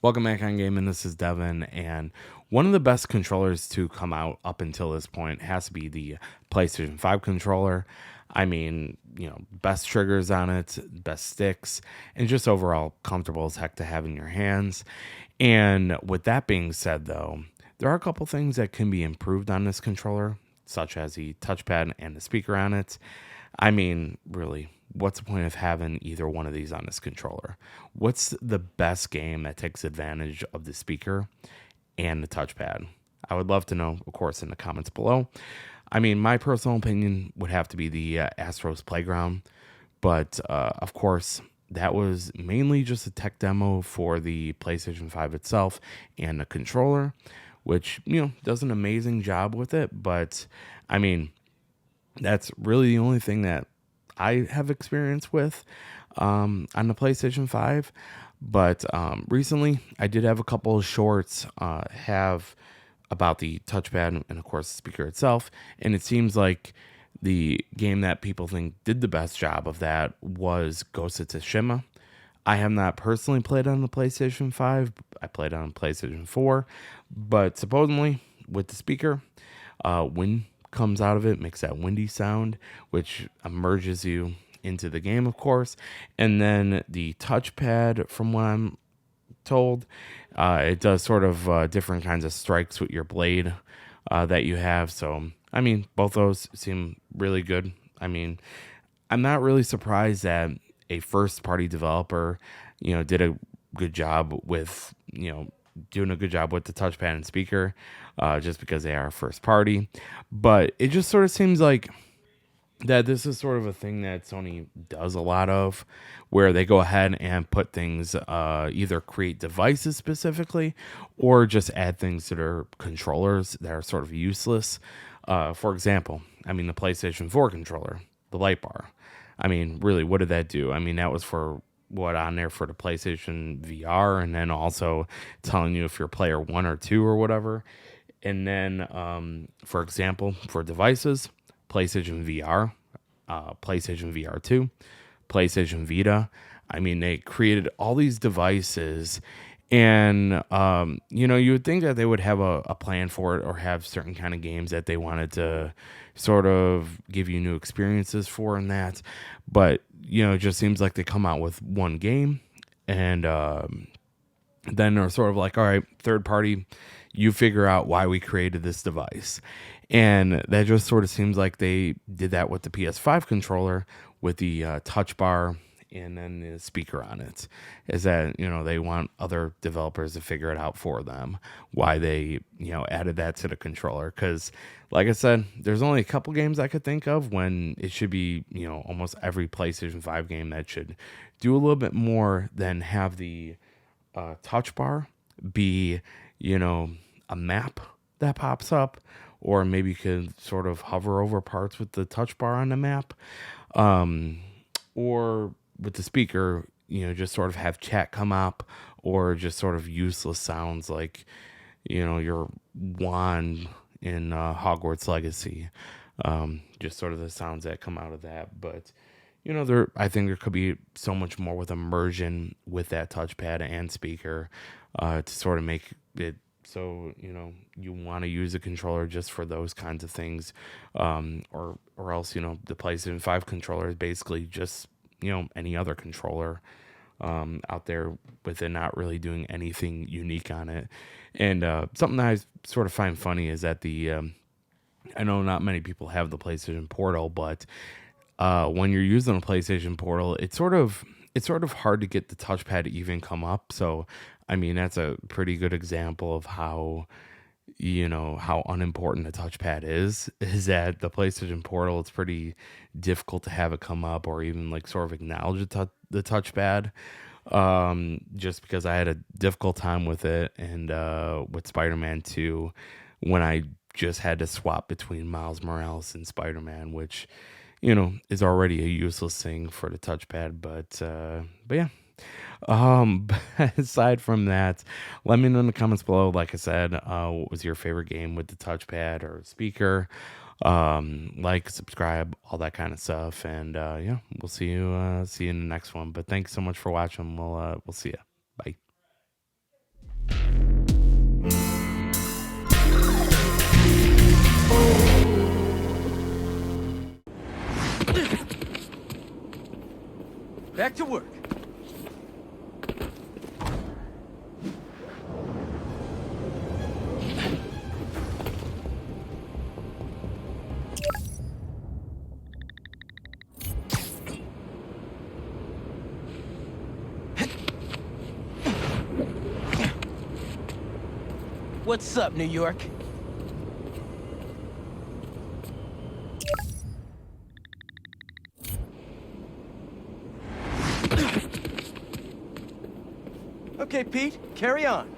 Welcome back on Game, and this is Devin. And one of the best controllers to come out up until this point has to be the PlayStation 5 controller. I mean, best triggers on it, best sticks, and just overall comfortable as heck to have in your hands. And with that being said, though, there are a couple things that can be improved on this controller, such as the touchpad and the speaker on it. I mean, really, what's the point of having either one of these on this controller? What's the best game that takes advantage of the speaker and the touchpad? I would love to know, of course, in the comments below. I mean, my personal opinion would have to be the Astros Playground, but of course, that was mainly just a tech demo for the PlayStation 5 itself and the controller, which, does an amazing job with it. But I mean, that's really the only thing that I have experience with on the PlayStation 5. But recently, I did have a couple of shorts have about the touchpad and, of course, the speaker itself. And it seems like the game that people think did the best job of that was Ghost of Tsushima. I have not personally played on the PlayStation 5. I played on PlayStation 4. But supposedly, with the speaker, wind comes out of it, makes that windy sound, which immerses you into the game, of course. And then the touchpad, from what I'm told, it does sort of different kinds of strikes with your blade that you have. So, I mean, both those seem really good. I mean, I'm not really surprised that a first party developer, did a good job with, doing a good job with the touchpad and speaker, just because they are first party. But it just sort of seems like that this is sort of a thing that Sony does a lot of, where they go ahead and put things, either create devices specifically or just add things to their controllers that are sort of useless. For example, I mean, the PlayStation 4 controller, the light bar. I mean, really, what did that do? I mean, that was for what on there for the PlayStation VR, and then also telling you if you're player 1 or 2 or whatever. And then, for example, for devices, PlayStation VR, PlayStation VR 2, PlayStation Vita. I mean, they created all these devices, and you would think that they would have a plan for it or have certain kind of games that they wanted to sort of give you new experiences for and that. But it just seems like they come out with one game, and then they're sort of like, all right, third party, you figure out why we created this device. And that just sort of seems like they did that with the PS5 controller with the touch bar and then the speaker on it. Is that, they want other developers to figure it out for them, why they, added that to the controller. Because, like I said, there's only a couple games I could think of when it should be, almost every PlayStation 5 game that should do a little bit more than have the touch bar be, a map that pops up, or maybe you could sort of hover over parts with the touch bar on the map, um, or with the speaker, just sort of have chat come up, or just sort of useless sounds like, your wand in Hogwarts Legacy, just sort of the sounds that come out of that. But I think there could be so much more with immersion with that touchpad and speaker, to sort of make it so you want to use a controller just for those kinds of things, or else the PlayStation 5 controller is basically just any other controller out there, with it not really doing anything unique on it. And something that I sort of find funny is that the I know not many people have the PlayStation Portal, but when you're using a PlayStation Portal, it's sort of hard to get the touchpad to even come up. So, I mean, that's a pretty good example of how unimportant the touchpad is. Is that the PlayStation Portal? It's pretty difficult to have it come up or even like sort of acknowledge the touchpad. Just because I had a difficult time with it, and with Spider-Man 2, when I just had to swap between Miles Morales and Spider-Man, which is already a useless thing for the touchpad. But yeah. Aside from that, let me know in the comments below. Like I said, what was your favorite game with the touchpad or speaker? Like, subscribe, all that kind of stuff. And yeah, we'll see you in the next one. But thanks so much for watching. We'll see you. Bye. Back to work. What's up, New York? Okay, Pete, carry on.